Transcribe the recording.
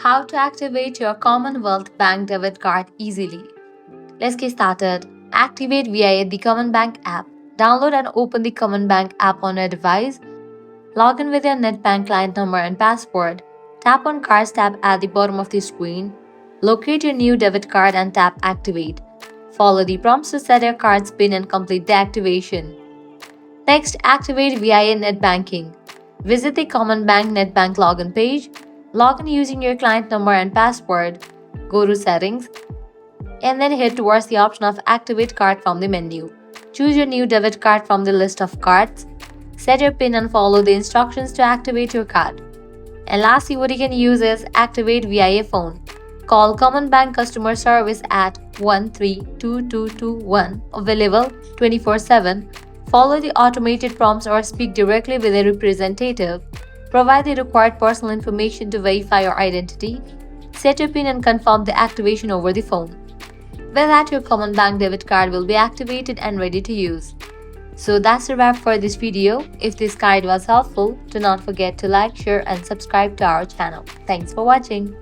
How to activate your Commonwealth Bank Debit Card easily. Let's get started. Activate via the Common Bank app. Download and open the Common Bank app on your device. Log in with your NetBank client number and password. Tap on Cards tab at the bottom of the screen. Locate your new debit card and tap Activate. Follow the prompts to set your card's PIN and complete the activation. Next, activate via net banking. Visit the Common Bank NetBank login page. Log in using your client number and password. Go to Settings and then head towards the option of Activate Card from the menu. Choose your new debit card from the list of cards. Set your PIN and follow the instructions to activate your card. And lastly, what you can use is Activate via phone. Call Common Bank customer service at 132221, available 24/7. Follow the automated prompts or speak directly with a representative. Provide the required personal information to verify your identity. Set your PIN and confirm the activation over the phone. With that, your Common Bank debit card will be activated and ready to use. So that's a wrap for this video. If this guide was helpful, do not forget to like, share and subscribe to our channel. Thanks for watching.